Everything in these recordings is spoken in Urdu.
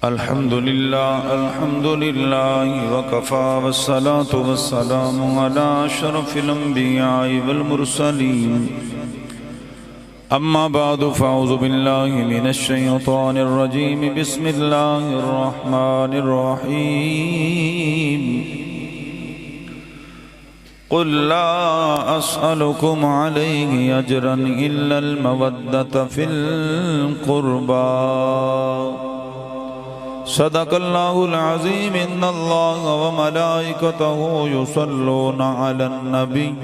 الحمد لله وكفى والصلاة والسلام على أشرف الأنبياء والمرسلين أما بعد فأعوذ بالله من الشيطان الرجيم بسم الله الرحمن الرحيم قل لا أسألكم عليه أجرا إلا المودة في القربى صدق الله العظيم إن الله وملائكته يصلون على النبي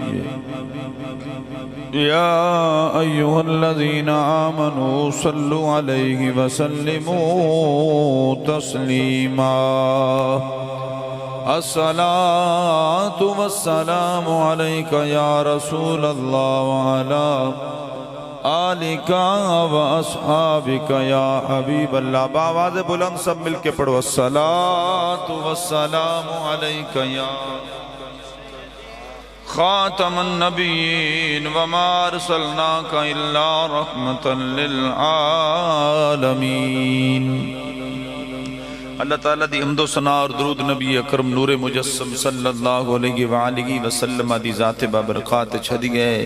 يا أيها الذين آمنوا صلوا عليه وسلموا تسليما الصلاة والسلام عليك يا رسول الله وعلى آلک و اصحابک یا حبیب اللہ. بآواز بلند سب مل کے پڑھو الصلاة والسلام علیک یا خاتم النبیین وما ارسلناک الا رحمتا للعالمین. اللہ تعالیٰ دی حمد و ثنا اور درود نبی اکرم نور مجسم صلی اللہ علیہ وآلہ وسلم دی ذات بابرکات چھڑی گئے.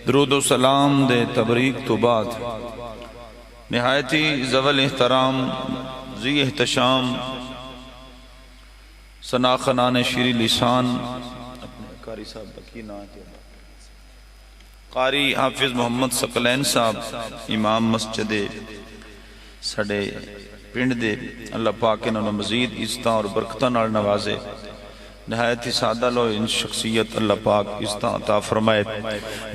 درود و سلام دے تبریک تو بعد نہایتی زول احترام ذی احتشام ثناخنان شیری لسان اپنے قاری صاحب بکی نہ قاری حافظ محمد ثقلین صاحب امام مسجد سڑے پنڈ دے. اللہ پاک انہوں مزید عزتاں اور برکتاں نال نوازے. نہایت ہی سادہ لو ان شخصیت اللہ پاک عزتاں عطا فرمائے.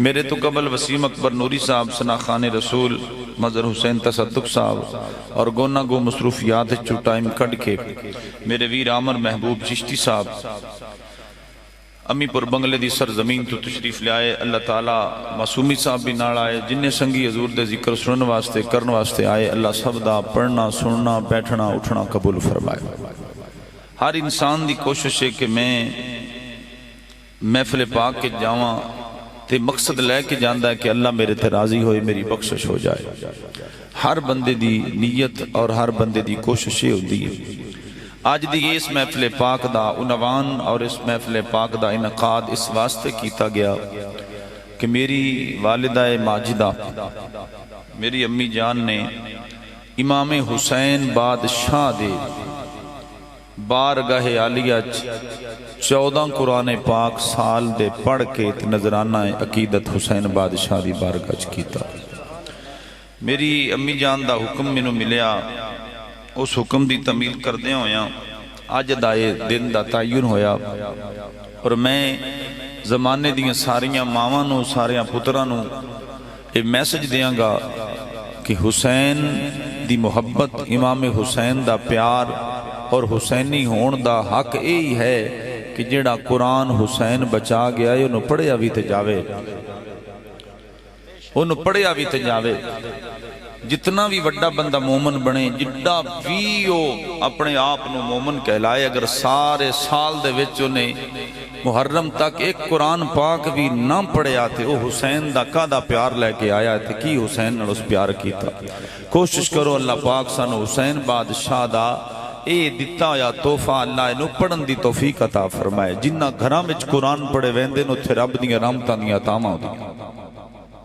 میرے تو قبل وسیم اکبر نوری صاحب، ثنا خان رسول مظہر حسین تصدق صاحب اور گونا گو مصروفیات چو ٹائم کٹ کے میرے ویر عامر محبوب چشتی صاحب امی پر بنگلے دی سرزمین تو تشریف لے آئے. اللہ تعالیٰ معصومی صاحب بھی نال آئے. جنہیں سنگی حضور دے ذکر سنن واسطے کرن واسطے آئے. اللہ سب دا پڑھنا سننا بیٹھنا اٹھنا قبول فرمائے. ہر انسان دی کوشش ہے کہ میں محفل پاک کے جاواں تے مقصد لے کے جاندہ ہے کہ اللہ میرے تے راضی ہوئے، میری بخشش ہو جائے. ہر بندے دی نیت اور ہر بندے دی کوشش ہی ہوتی ہے. آج دی اس محفل پاک دا عنوان اور اس محفل پاک دا انعقاد اس واسطے کیتا گیا کہ میری والدہ ماجدہ میری امی جان نے امام حسین بادشاہ دے بارگاہ عالیہ 14 قرآن پاک سال دے پڑھ کے نظرانہ عقیدت حسین بادشاہ دی بارگاہ کیتا. میری امی جان دا حکم منو ملیا، اس حکم دی تعمیل کردے ہویا آج دائے دن دا تعین ہویا اور میں زمانے دیاں ساریاں ماوانوں ساریاں پترانوں ایک میسج دیاں گا کہ حسین دی محبت، امام حسین دا پیار اور حسینی ہون دا حق یہی ہے کہ جڑا قرآن حسین بچا گیا ہے انہوں پڑھیا بھی تے جاوے، انہوں پڑھیا بھی تے جاوے. جتنا بھی وڈا بندہ مومن بنے، جڑا بھی اپنے آپ نو مومن کہلائے، اگر سارے سال دے وچ انہیں محرم تک ایک قرآن پاک بھی نہ پڑھے آتے، وہ حسین دا کا پیار لے کے آیا تھے کی حسین نے اس پیار کیتا. کوشش کرو اللہ پاک سانو حسین بادشاہ دا اے دیتا یا تحفہ اللہ انہوں پڑھن دی توفیق عطا فرمائے. جنہ گھراں وچ قرآن پڑھے ویندے نو تھے رب دیاں رحمتاں دیاں عطاواں دی.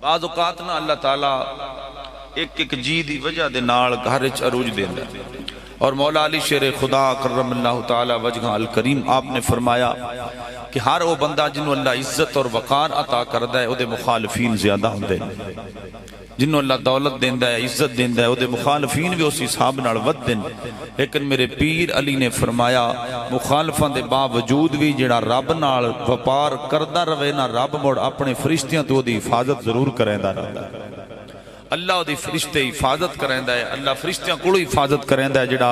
بعض اوقات نہ اللہ تعالیٰ ایک ایک جی دی وجہ دے نال گھر وچ عروج دیندا ہے. اور مولا علی شیر خدا کرم اللہ تعالی وجہہ الکریم آپ نے فرمایا کہ ہر وہ بندہ جنہوں اللہ عزت اور وقار عطا کردہ ہے او دے مخالفین زیادہ ہوندے. جنہوں اللہ دولت دیندہ ہے، عزت دیندہ ہے، او دے مخالفین بھی اسی حساب نال ود دین. لیکن میرے پیر علی نے فرمایا مخالفان دے باوجود بھی جڑا رب نال وپار کردہ روے نہ رب موڑ اپنے فرشتیاں تو دی حفاظت ضرور کریندا رہتا ہے. اللہ دی فرشتے حفاظت کریندا ہے. اللہ فرشتیاں کوڑو حفاظت کریندا ہے جڑا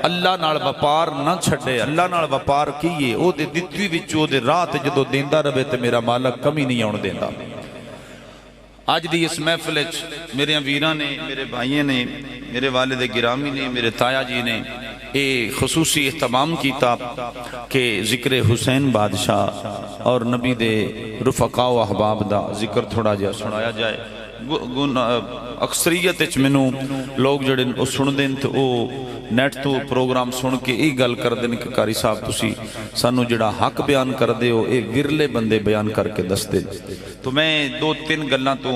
اللہ نال وپار نہ چھڑے، اللہ نال وپار کیے او دے دتوی وچ او دے رات جدو دیندہ روے تے میرا مالک کمی نہیں آن دیندہ. آج دی اس محفل میرے ویراں نے، میرے بھائیوں نے، میرے والد گرامی نے، میرے تایا جی نے یہ خصوصی اہتمام کیتا کہ ذکر حسین بادشاہ اور نبی دے رفقاء و احباب دا ذکر تھوڑا جا سنایا جائے. ਅਕਸਰੀਅਤ ਵਿੱਚ ਮੈਨੂੰ ਲੋਕ ਜਿਹੜੇ ਉਹ ਸੁਣਦੇ ਨੇ ਤੇ ਉਹ ਨੈਟ ਤੋਂ ਪ੍ਰੋਗਰਾਮ ਸੁਣ ਕੇ ਇਹ ਗੱਲ ਕਰਦੇ ਨੇ ਕਿ ਕਾਰੀ ਸਾਹਿਬ ਤੁਸੀਂ ਸਾਨੂੰ ਜਿਹੜਾ ਹੱਕ ਬਿਆਨ ਕਰਦੇ ਹੋ ਇਹ ਵਿਰਲੇ ਬੰਦੇ ਬਿਆਨ ਕਰਕੇ ਦੱਸਦੇ। ਤਾਂ ਮੈਂ 2-3 ਗੱਲਾਂ ਤੋਂ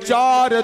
4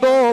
2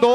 2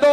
2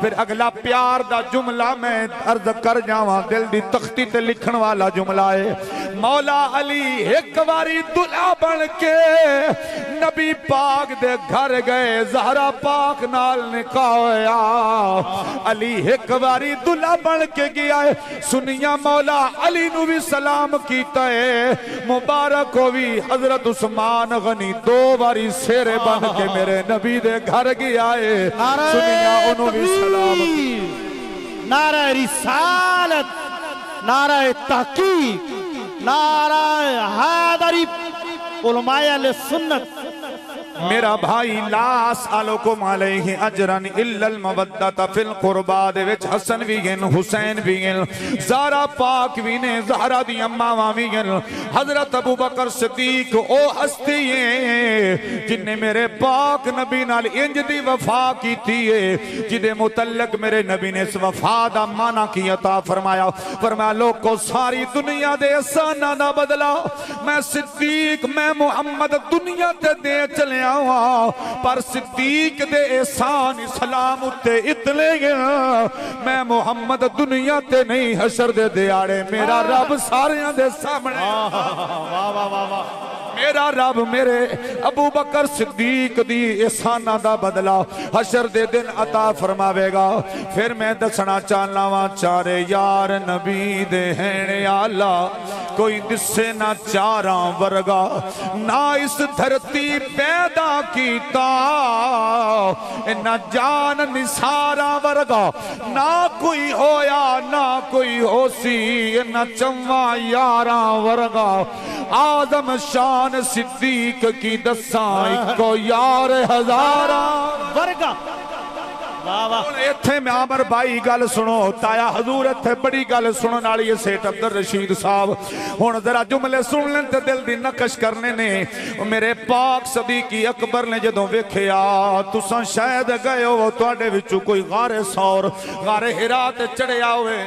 پھر اگلا پیار دا جملہ میں عرض کر جاواں دل دی تختی تے لکھن والا جملہ ہے مولا علی ایک باری دلہا بن کے نبی پاک دے گھر گئے زہرا پاک نال نکاح ہویا علی ایک باری دلہا بن کے گیا ہے سنیا مولا علی نو بھی سلام کیتا ہے مبارک ہوئی حضرت عثمان غنی دو باری سیرے بن کے میرے نبی دے گھر گیا ہے سنیا انہوں بھی سلام نعرہ رسالت نعرہ تحقیق نعرہ حیدری علماء علیہ سنت میرا بھائی لا اسالکم علیہ اجرن الا المودۃ فی القربا دے وچ حسن بھی گن حسین بھی گن زہرا پاک بھی نے زہرا دی اماں بھی گن حضرت ابوبکر صدیق او ہستی ہے جن نے میرے پاک نبی نال انج دی وفا کیتی ہے جدے متعلق میرے نبی نے اس وفا دا معنی کی عطا فرمایا فرمایا لوگوں ساری دنیا دے احساناں دا بدلہ میں صدیق میں محمد دنیا تے دے چلے پر صدیق دے احسان اسلام تے اتنے گیا میں محمد دنیا تے نہیں حشر دے دیاڑے میرا رب ساریاں دے سامنے میرا رب میرے ابو بکر صدیق دی احسانہ دا بدلہ حشر دے دن عطا فرماوے گا پھر میں دسنا چاہنا وہاں چارے یار نبی دے ہیں آلہ کوئی دسے نہ چاراں ورگا نہ اس دھرتی پیدا کیتا نہ جان نثارا ورگا نہ کوئی ہویا نہ کوئی ہو سی نہ چمہ یاراں ورگا آدم شان صدیق کی دسائیں کو یار ہزارہ ورگا ایتھے میں عامر بھائی گل سنو تایا حضور ایتھے بڑی گل سنن والی سیٹ عبد الرشید صاحب ہن ذرا جملے سن لیں تے دل دی نقش کرنے نے میرے پاک صدیق اکبر نے جدوں ویکھیا تساں شاید گئے ہو تواڈے وچوں کوئی غار ثور غار حرا تے چڑھیا ہوئے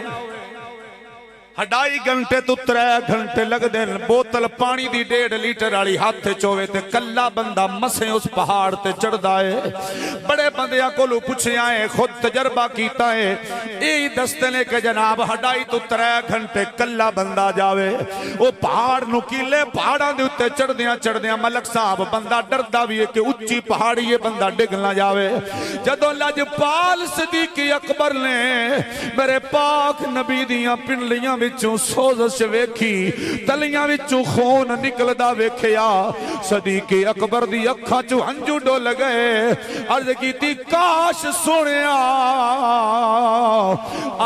ہڈائی گھنٹے تو 3 گھنٹے لگ دیں بوتل پانی دی 1.5 لیٹر والی ہاتھ چوے تے کلا بندہ مسیں اس پہاڑ تے چڑھ دائے بڑے بندیاں کو لو پوچھے آئے خود تجربہ کیتا ہے یہی دستے نے کہ جناب ہڈائی تو 3 گھنٹے کلا بندہ جاوے وہ پہاڑ نکیلے پہاڑاں دے اتے چڑھ دیاں ملک صاحب بندہ ڈردا بھی ہے کہ اچھی پہاڑی یہ بندہ ڈگ نہ جاوے جدوں لجپال صدیق اکبر نے میرے پاک نبی دیاں پنڈلیاں وچوں سوزش ویکھی تلیاں وچوں خون نکلدا ویکھیا صدیق اکبر دی اکھاں چوں ہنجو ڈول گئے عرض کیتی کاش سنیا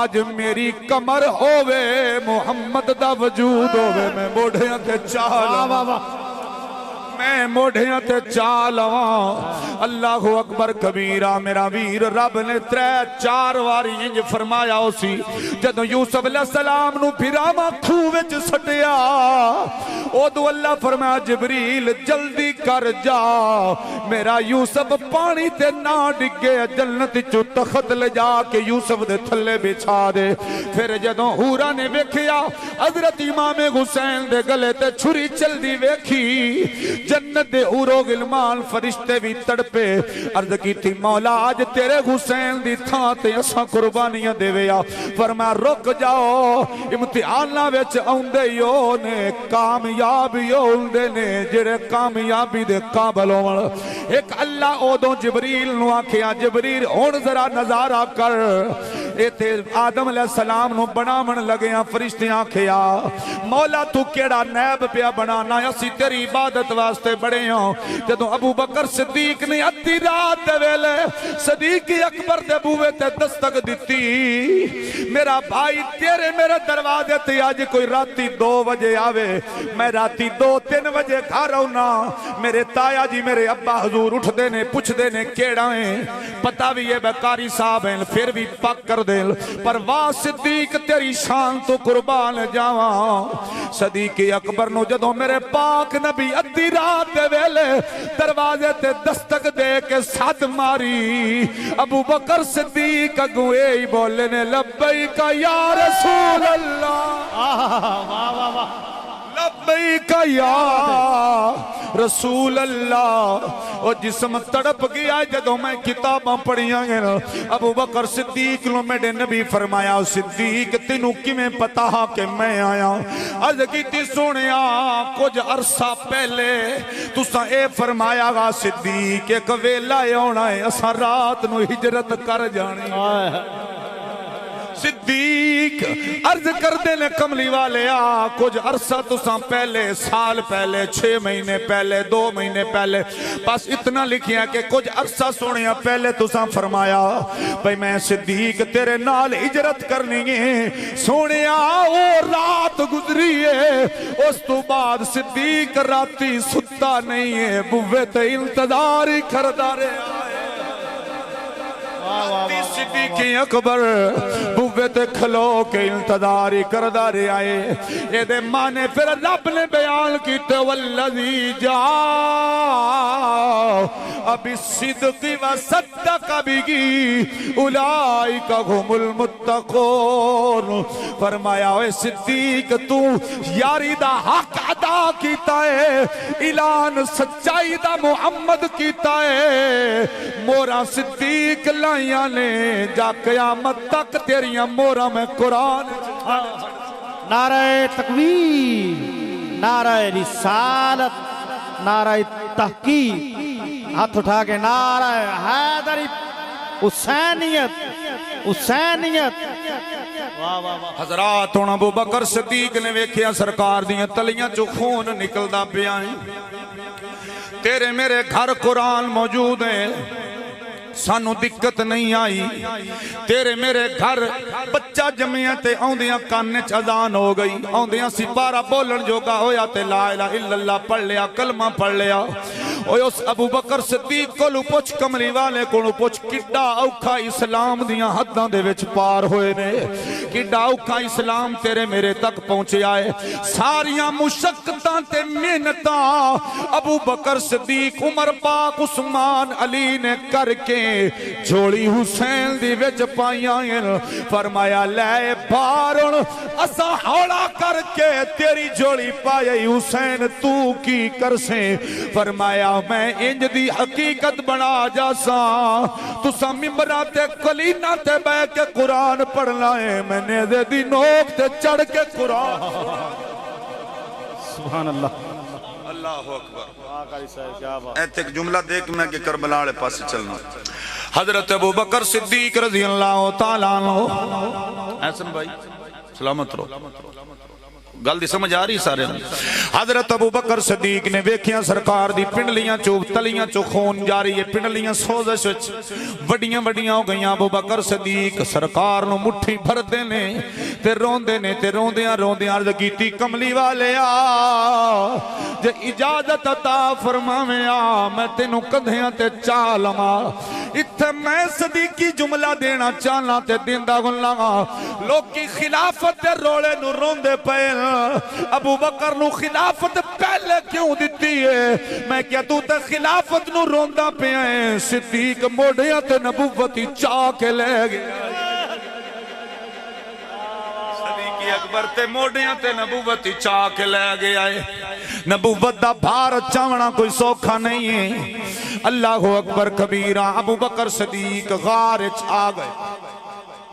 اج میری کمر ہووے محمد دا وجود ہووے میں موڑھیاں تے چال میں موڑھیاں تے چالواں اللہ اکبر کبیرہ میرا ویر رب نے 3-4 واری انج فرمایا اسی جدو یوسف علیہ السلام نو پھراما کھوہ وچ سٹیا او دو اللہ فرمایا جبریل جلدی کر جا میرا یوسف پانی تے نہ ڈگے جنت چو تخت لے جا کے یوسف دے تھلے بچھا دے پھر جدو حورا نے ویکھیا حضرت امام حسین دے گلے تے چھری چل دی ویکھی جنت دے اورو غلمان فرشتے بھی تڑپے عرض کی تھی مولا آج تیرے حسین دی تھا تے اساں قربانیاں دے ویا فرمایا رک جاؤ امتحانہ ویچ آندے یو نے کامیابی ہوندے نے جڑے کامیابی دے قابل ہون ایک اللہ اودوں جبریل نو آکھیا جبریل ہن ذرا نظارہ کر اے تے آدم علیہ السلام نو بناون لگیاں فرشتے آکھیا مولا تو کیڑا نیب پیا بنانا اسی تیری عبادت واسطے بڑے ہوں جدوں ابو بکر صدیق نے ادھی رات دے ویلے صدیق اکبر دے بوئے تے دستک دیتی میرا بھائی تیرے میرے دروازے تے آج کوئی راتی 2 بجے آوے میں راتی 2-3 بجے گھر ہونا میرے تایا جی میرے ابا حضور اٹھ دینے پوچھ دینے کیڑا ہیں پتہ بھی یہ بیکاری صاحب ہیں پھر بھی پاک کر دیں پر واہ صدیق تیری شان تو قربان جاواں صدیق اکبر نو جدوں میرے پاک نبی ادھی رات دے ویلے دروازے تے دستک دے کے ساتھ ماری ابو بکر صدیق اگوں اے بولے نے لبیک یا رسول اللہ لبیک یا رسول اللہ او جسم تڑپ گیا جدوں میں کتاباں پڑھیاں گے نا ابو بکر صدیق نو میرے نبی فرمایا صدیق تینوں کیویں پتا کہ میں آیا عرض کیتی سونیا کچھ عرصہ پہلے تساں اے فرمایا گا صدیق ایک ویلا آنا ہے اساں رات نو ہجرت کر جانی صدیق عرض کر دینے کملی والے کچھ عرصہ تساں پہلے سال پہلے 6 مہینے پہلے 2 مہینے پہلے بس اتنا لکھیا کہ کچھ عرصہ سونیا پہلے تساں فرمایا بھئی میں صدیق تیرے نال ہجرت کرنی ہے سونیا او رات گزری ہے اس تو بعد صدیق راتی ستا نہیں ہے بوے تے انتظار ہی کردہ رہے صدیق اکبر بوے تے کھلو کے انتظاری کردہ رہے آئے اے دے مانے پھر رب نے بیان کیتے والذی جا ابی صدق و صدق بگی اولائک هم المتقون فرمایا اے صدیق تو یاری دا حق ادا کیتا ہے اعلان سچائی دا محمد کیتا ہے مورا صدیق لائیاں نے جا قیامت تک تیریاں مورا میں قرآن نعرہ تکبیر نعرہ رسالت نعرہ تحقیق ہاتھ اٹھا کے نعرہ حیدری حسینیت حسینیت حضرات ہن ابو بکر صدیق نے ویکھیا سرکار دیاں تلیاں چوں خون نکلدا پیا ہے تیرے میرے گھر قرآن موجود ہے سانو دقت نہیں آئی تیرے میرے گھر بچہ جمعیاں تے آندیاں کانچ اذان ہو گئی آندیاں سپارہ بولن جوگا ہویا تے لا الہ الا اللہ پڑھ لیا کلمہ پڑھ لیا اوہ اس ابو بکر صدیق کو لو پوچھ کملی والے کو لو پوچھ کڈا اوکھا اسلام دیاں حداں دے وچ پار ہوئے نے کڈا اوکھا اسلام تیرے میرے تک پہنچے آئے ساریاں مشقتاں تے محنتاں ابو بکر صدیق عمر پاک عثمان علی نے کر کے جھوڑی حسین دی وچ پائیاں فرمایا لے بارن اسا ہولا کر کے تیری جھوڑی پائی حسین تو کی کر سے فرمایا میں انج دی حقیقت بنا جاسا تسا ممبراتے کلینہ تے بے کے قرآن پڑھنا ہے میں نے دے دی نوک تے چڑھ کے قرآن سبحان اللہ اللہ اکبر ایت ایک جملہ دیکھ میں کہ کربلا والے پاس چلنا حضرت ابو بکر صدیق رضی اللہ تعالیٰ عنہ احسن بھائی سلامت رہو گل دی سمجھ آ رہی سارے حضرت ابو بکر صدیق نے ویکھیاں سرکار دی پنڈلیاں چو تلیاں چو خون جاری ہے پنڈلیاں سوزش وچ وڈیاں وڈیاں ہو گئیاں ابو بکر صدیق سرکار نو مٹھی بھر دینے تے روندے نے تے روندیاں روندیاں عرض کیتی کملی والے جے اجازت عطا فرماویں میں تینوں کندھیاں تے چالواں اتھے میں صدیقی جملہ دینا چاہنا تے دیندا گلا لوگ کی خلافت دے رولے نو روندے پئے ابو بکر نو خلافت پہلے کیوں دیتی ہے میں کیا تو تے خلافت نو روندا پیا ہے صدیق موڑیاں تے نبوتی چاہ کے لے گیا صدیقی اکبر تے موڑیاں تے نبوتی چاہ کے لے گیا ہے نبوت دا بھار چاونا کوئی سوکھا نہیں ہے اللہ اکبر کبیرہ ابو بکر صدیق غارچ آ گئے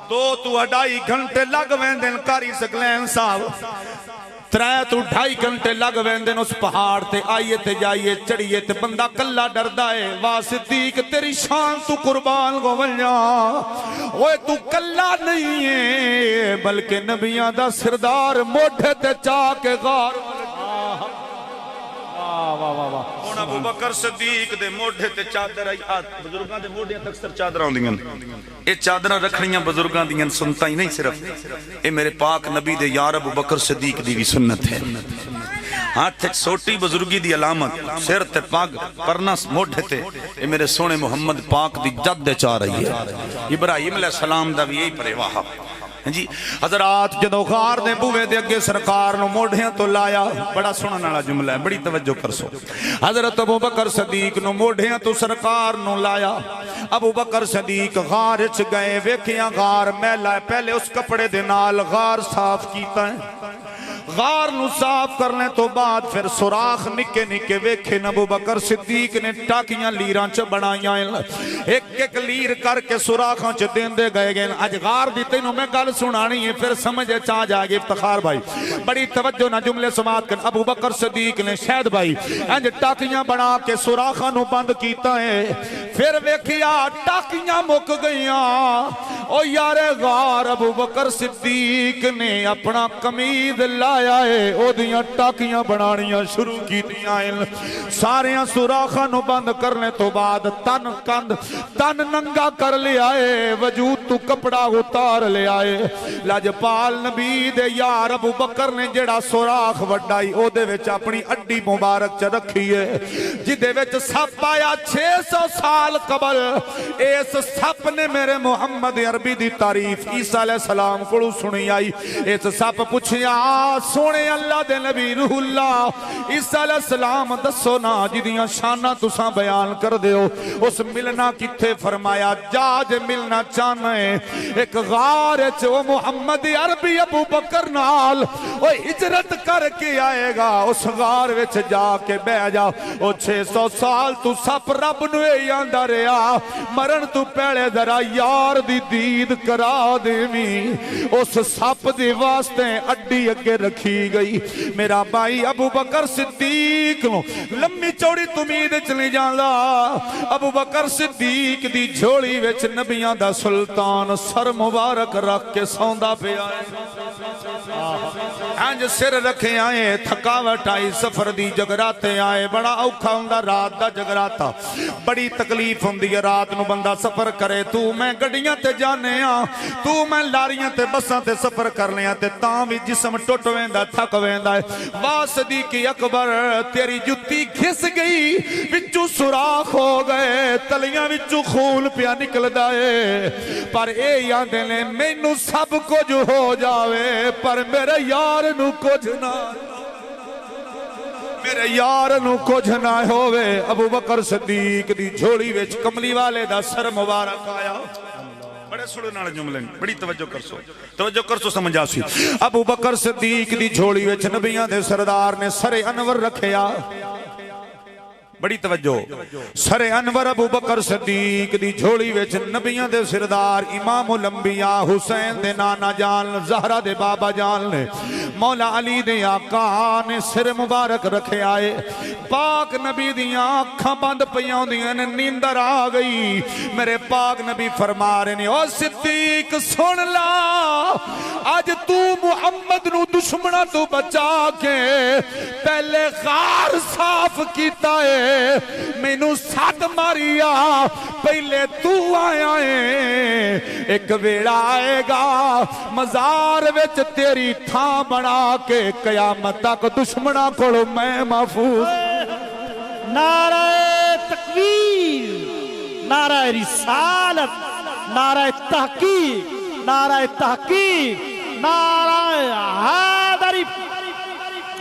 2-2.5 گھنٹے لگ ویندن کاری سکلین صاحب 3-2.5 گھنٹے لگ ویندن اس پہاڑ تے آئیے تے جائیے چڑھیے تے بندہ کلہ ڈردائے واہ صدیق تیری شان تو قربان کو ونجا اوے تو کلہ نہیں ہے بلکہ نبیاں دا سردار موڑھے تے چاہ کے غار ہن ابو بکر صدیق دے موڑھے تے چادر آئی بزرگاں دے موڑھے تک سر چادر آندیاں اے چادراں رکھنیاں بزرگاں دیاں سنتا ہی نہیں صرف اے میرے پاک نبی دے یار ابو بکر صدیق دی بھی سنت ہے ہاتھ ایک سوٹی بزرگی دی علامت سر تے پاگ پرنس موڑھے تے اے میرے سونے محمد پاک دی جد دے چاہ رہی ہے ابراہیم علیہ السلام دا بھی یہی پریواہ جی حضرات جدو غار دے بوے دے اگے سرکار نو موڑھیاں تو لایا بڑا سنن والا جملہ ہے بڑی توجہ کر سو حضرت ابو بکر صدیق نو موڑھیاں تو سرکار نو لایا ابو بکر صدیق غار وچ گئے ویکھیاں غار میلا ہے پہلے اس کپڑے دے نال غار صاف کیتا ہے غار نو صاف کرنے تو بعد پھر سوراخ نکے نکے ویکھے ابو بکر صدیق نے ٹاکیاں لیراں چ بنائیاں ایک ایک لیر کر کے سوراخاں چ دیندے گئے گئے اج غار دی تینوں میں گل سنانی ہے پھر سمجھ چا جائے گی افتخار بھائی بڑی توجہ نہ جملے سماعت کر ابو بکر صدیق نے شاید بھائی انج ٹاکیاں بنا کے سوراخاں نو بند کیتا ہے پھر ویکھیا ٹاکیاں مک گئیاں او یار غار ابو بکر صدیق نے اپنا قمید لایا ہے او دیاں ٹاکیاں بنانیاں شروع کیتیاں ساریاں سوراخاں نو بند کرنے تو بعد تن ننگا کر لے آئے وجود تو کپڑا اتار لے آئے لاجپال نبی دے یار ابو بکر نے جڑا سوراخ وڈائی او دے وچ اپنی اڈی مبارک چ رکھی ہے جدے وچ سپ آیا 600 سال قبل اس سپ نے میرے محمد عربی دی تعریف عیسیٰ علیہ السلام کو سنی آئی اس سپ پوچھیا سونے اللہ دے نبی روح اللہ عیسیٰ علیہ السلام دسو نا جدیاں شانہ تساں بیان کر دیو اس ملنا کتھے فرمایا جاج ملنا چاہنا ہے ایک غار چو محمد عربی ابو بکر نال وہ ہجرت کر کے آئے گا اس غار وچ جا کے بہ جا وہ 600 سال تو سپ رب نوے یاندہ رہا مرن تو پہلے ذرا یار دی دید کرا دیمی اس سپ دی واسطے اڈی اگے رکھی گئی میرا بھائی ابو بکر صدیق لمبی چوڑی تمید چلی جاندہ ابو بکر صدیق دی جھوڑی وچ نبیاں دا سلطان سر مبارک رکھ کے سوندا پہ آئے ہنج سر رکھے آئے تھکاوٹ آئی سفر دی جگراتے آئے بڑا اوکھا ہوندہ رات دا جگراتا بڑی تکلیف ہوندی ہے رات نو بندہ سفر کرے تو میں گڑیاں تے جانے تو میں لاریاں تے بساں تے سفر کرنے تے تاں بھی جسم ٹوٹ ویندہ تھک ویندہ واہ صدیقی اکبر تیری جتی گھس گئی وچو سوراخ ہو گئے تلیاں وچو خون پیا نکل دائے پر اے یاد لے مینوں سب کچھ ہو جاوے پر میرے یار نو کچھ نہ میرے یار نو کچھ نہ ہوئے ابو بکر صدیق دی جھوڑی وچ کملی والے دا سر مبارک آیا بڑے سڑے نال جملے بڑی توجہ کر سو سمجھا سی ابو بکر صدیق دی جھوڑی وچ نبیاں دے سردار نے سر انور رکھیا بڑی توجہ سر انور ابو بکر صدیق دی جھوڑی وچ نبیاں دے سردار امام الانبیاء حسین دے نانا جان زہرہ دے بابا جان نے مولا علی دے آقا نے سر مبارک رکھے آئے پاک نبی دیاں آنکھاں بند پیاں دیاں نیندر آ گئی میرے پاک نبی فرما رہے نے او صدیق سن لا آج تو محمد نو دشمنہ تو بچا کے پہلے غار صاف کیتا ہے مینوں سات ماریا پہلے تو آیا ہے ایک ویڑا آئے گا مزار وچ تیری تھاں بنا کے قیامت تک دشمنہ کھڑو میں محفوظ نعرہ تکبیر نعرہ رسالت نعرہ تحقیق نعرہ تحقیق نعرہ حیدری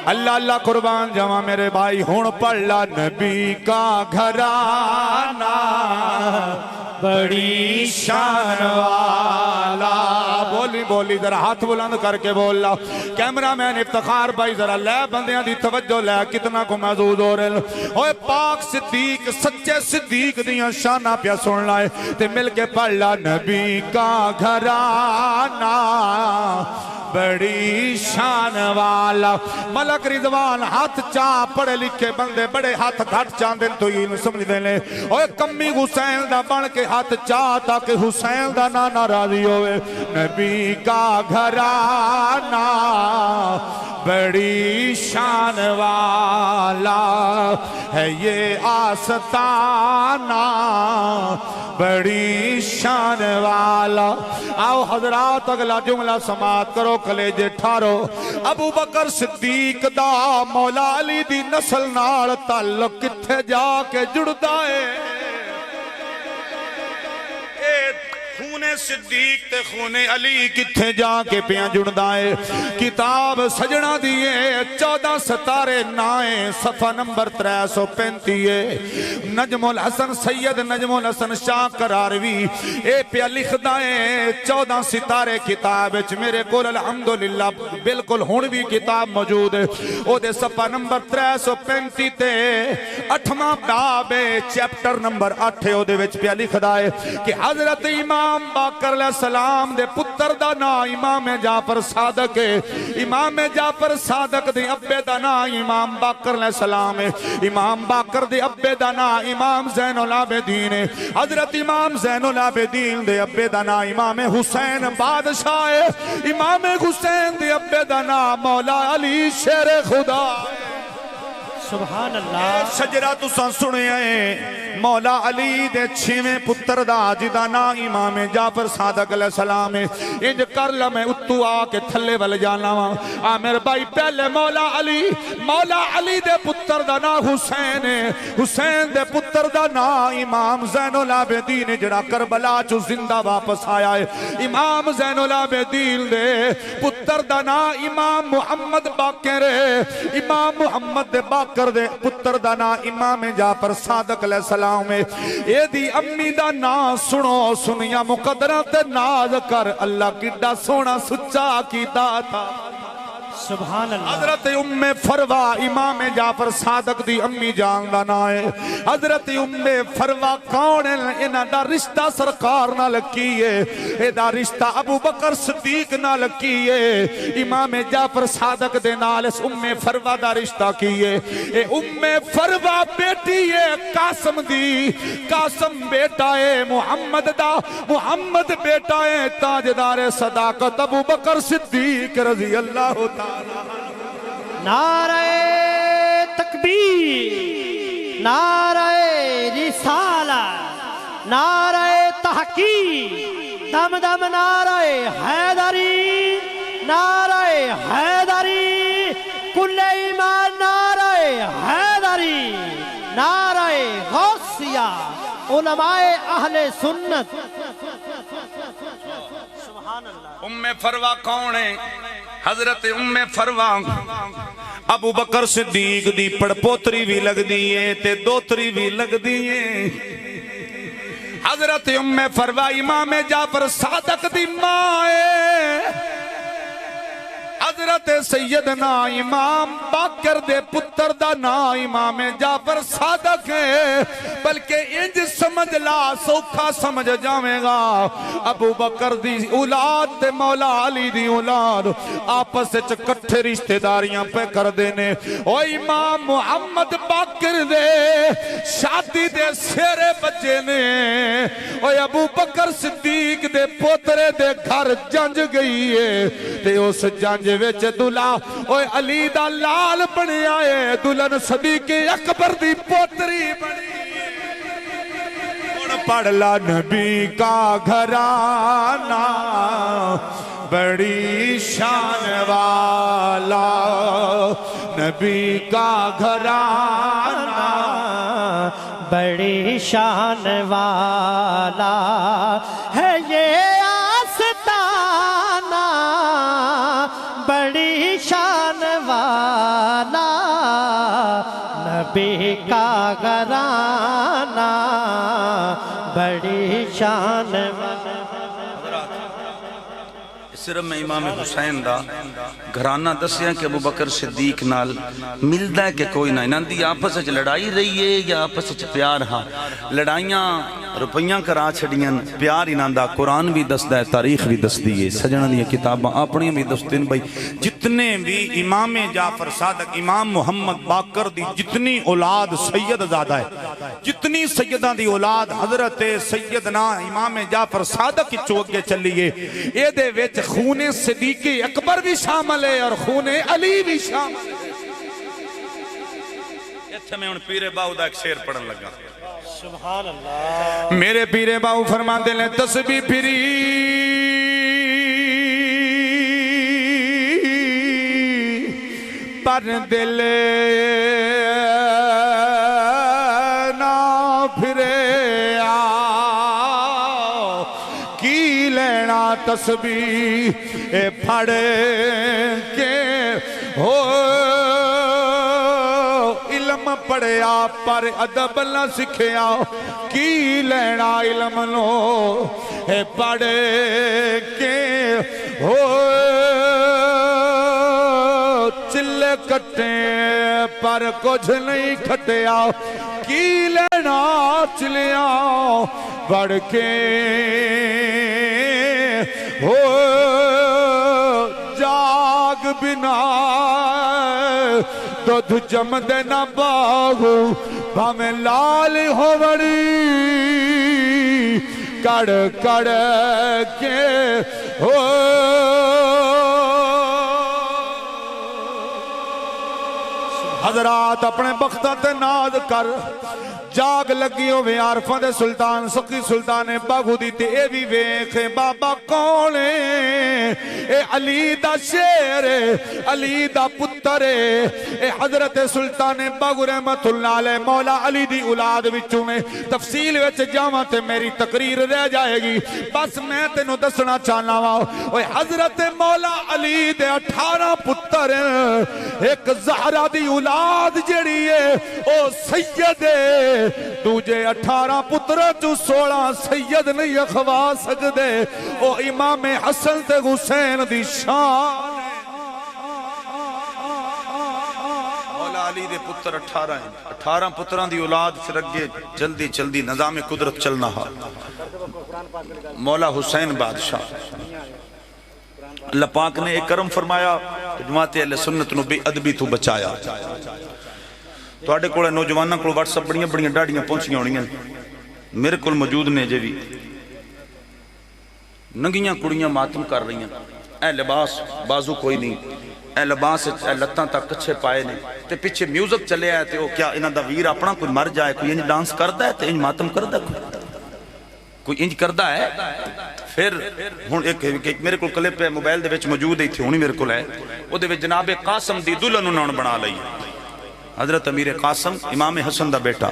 اللہ اللہ قربان جمع میرے بھائی ہون پڑھلا نبی کا گھرانہ بڑی شان والا بولی ذرا ہاتھ بلند کر کے بولا کیمرہ مین افتخار بھائی ذرا لے بندیاں دی توجہ لے کتنا کو محظوظ ہو رہے اوہ پاک صدیق سچے صدیق دیاں شانہ پیا سن لائے تے مل کے پڑھلا نبی کا گھرانہ بڑی شان والا ملک رضوان ہاتھ چاہ پڑھے لکھے بندے بڑے ہاتھ گھٹ چاندن تو یہ سمجھ دے لیں اوہ کمی حسین دا بن کے ہاتھ چاہ تاکہ حسین دا نانا راضی ہوئے نبی کا گھرانہ بڑی شان والا ہے یہ آستانہ بڑی شان والا آؤ حضرات اگلا جملہ سماعت کرو کلیجے ٹھارو ابو بکر صدیق دا مولا علی دی نسل نال تعلق کتھے جا کے جڑدا ہے خون صدیق تے خون علی کتھے جا کے پیاں جڑدا ہے کتاب سجنا دیئے 14 ستارے نائیں صفحہ نمبر 335 ہے نجم الحسن سید نجم الحسن شاہ قراروی اے پیا لکھدا ہے 14 ستارے کتاب وچ میرے کول الحمدللہ بالکل ہن بھی کتاب موجود ہے او دے صفحہ نمبر 335 تے 8واں باب چیپٹر نمبر 8 او دے وچ پیا لکھدا ہے کہ حضرت امام باقر علیہ السلام دے پتر دا نا امام جعفر صادق ہے امام جعفر صادق دے ابے دا نا امام باقر علیہ السلام ہے امام باقر دے ابے دا نا امام زین العابدین ہے حضرت امام زین العابدین دے ابے دا نا امام حسین بادشاہ ہے امام حسین دے ابے دا نا مولا علی شیر خدا سبحان اللہ شجرہ تساں سنے ہیں مولا علی دے 6ویں پتر دا جدا نا امام جعفر صادق علیہ السلام انج کر لا میں اتو آ کے تھلے ول جانا وا عامر بھائی پہلے مولا علی دے پتر دا نا حسین حسین دے پتر دا نا امام زین العابدین جڑا کربلا چ زندہ واپس آیا ہے امام زین العابدین دے پتر دا نا امام محمد باقر امام محمد دے باقر دے پتر دا نا امام جعفر صادق علیہ السلام اے دی امی دا نا سنو سنیا مقدرہ تے ناز کر اللہ کڈا سونا سچا کیتا تھا سبحان اللہ حضرت ام فروا امام جعفر صادق دی امی جان دا نا ہے حضرت ام فروا کون ہے انہاں دا رشتہ سرکار نال کیے اے دا رشتہ ابو بکر صدیق نال کیے امام جعفر صادق دے نال اس ام فروا دا رشتہ کیے اے ام فروا بیٹی ہے قاسم دی قاسم بیٹا ہے محمد دا محمد بیٹا ہے تاجدار صداقت ابو بکر صدیق رضی اللہ تعالی نعرہ تکبیر نعرہ رسالت نعرہ تحقیق دم دم نعرہ حیدری نعرہ حیدری کل ایمان نعرہ حیدری نعرہ غوثیہ علماء اہل سنت سبحان اللہ ام فروا کون ہے حضرت ام فروا ابو بکر صدیق دی پڑپوتری بھی لگ دیئے تے دوتری بھی لگ دیئے حضرت ام فروا امام جعفر صادق دی ماں ہے حضرت سیدنا امام باقر دے پتر دا نا امام جعفر صادق ہے بلکہ انج سمجھ لا سوکھا سمجھ جاویں گا ابو بکر دی اولاد تے مولا علی دی اولاد آپس کٹھے رشتہ داریاں پہ کر دینے او امام محمد باقر دے شادی دے سیرے بچے نے او ابو بکر صدیق دے پوترے دے گھر جنج گئی ہے تے اس جنج وچ دلہا اوے علی دا لال بنے آئے دلہن صدیق اکبر دی پوتری بنی پڑھ لا نبی کا گھرانہ بڑی شان والا نبی کا گھرانہ بڑی شان والا ہے یہ آستانہ بڑی شان والا نبی کا گھرانہ بڑی شان والا صرف میں امام حسین دا گھرانہ دسیا کہ ابو بکر صدیق نال ملدا ہے کہ کوئی نہ انہاں دی آپس وچ لڑائی رہی ہے یا آپس وچ پیار ہاں لڑائیاں روپیاں کرا چھڑیاں پیار انہاں دا قرآن بھی دسدا ہے تاریخ بھی دسدی ہے سجنا دی کتاباں اپنی بھی دستن بھائی جتنے بھی امام جعفر صادق امام محمد باقر دی جتنی اولاد سید زادہ ہے جتنی سیدہ دی اولاد حضرت سیدنا امام جعفر صادق کی چوکے چلیے اے دے وچ خون صدیق اکبر بھی شامل ہے اور خون علی بھی شامل ہے ایتھے میں ان پیر باؤ دا ایک شعر پڑھن لگا سبحان اللہ میرے پیر باؤ فرماتے لیں تسبیح پھری پر دل نہ پھرے کی لینا تسبیح اے پھڑ کے ہو علم پڑھیا پر ادب نہ سکھیا کی لینا علم لو اے پڑھ کے ہو چلے کٹے پر کچھ نہیں کھٹیا کی لینا چلیا پڑھ کے ہو جاگ بنا دودھ جم دینا باغو بھامے لال ہو بڑی کڑ کڑ کے ہو حضرات اپنے بختہ تے ناز کر جاگ لگی ہوئے عارفاں دے سلطان سقی سلطان باغو دی تے اے بھی ویکھے بابا کون ہے اے علی دا شیر علی دا پتر اے حضرت سلطان باغو رحمت اللہ علیہ مولا علی دی اولاد وچوں میں تفصیل وچ جاواں تے میری تقریر رہ جائے گی بس میں تینوں دسنا چاہنا وا اوے حضرت مولا علی دے 18 پتر ایک زہرا دی اولاد جڑی ہے او سید ہے دوجے 18 پتروں چو 16 سید نہیں اخوا سکدے او امام حسن تے حسین دی شان مولا علی دے پتر 18 ہیں 18 پتران دی اولاد پھر اگے جلدی جلدی نظام قدرت چلنا ہا مولا حسین بادشاہ اللہ پاک نے ایک کرم فرمایا جماعت اہل سنت نو بے ادبی تو بچایا توڑے کوڑے نوجوانہ کوڑے واٹس اپ بڑیاں بڑیاں ڈاڑیاں پہنچیاں ہونیاں میرے کول موجود نے جے بھی ننگیاں کڑیاں ماتم کر رہی ہیں اے لباس بازو کوئی نہیں اے لباس اے لتاں تک کچھے پائے نہیں تے پیچھے میوزک چلے آئے تے وہ کیا انہاں دا ویر اپنا کوئی مر جائے کوئی انج ڈانس کردہ ہے تے انج ماتم کردہ کوئی انج کردہ ہے پھر ایک میرے کو کلپ ہے موبائل دے وچ موجود ہی تھی ہونی میرے کو لائے وہ دے وچ جناب قاسم دی دلہن انہوں نے بنا لئی حضرت امیر قاسم امام حسن دا بیٹا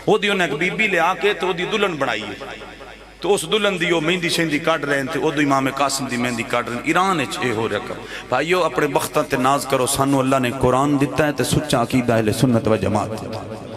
وہ دی انہیں ایک بی بی لے آکے تو وہ دی دلہن بنائی ہے تو اس دلہن دی وہ مہندی شہندی کاٹ رہے ہیں وہ دی امام قاسم دی مہندی کاٹ رہے ہیں ایران اچھے ہو رہا کر بھائیو اپنے بختہ تے ناز کرو سانو اللہ نے قرآن دیتا ہے تے سچا عقیدہ اہل سنت و جماعت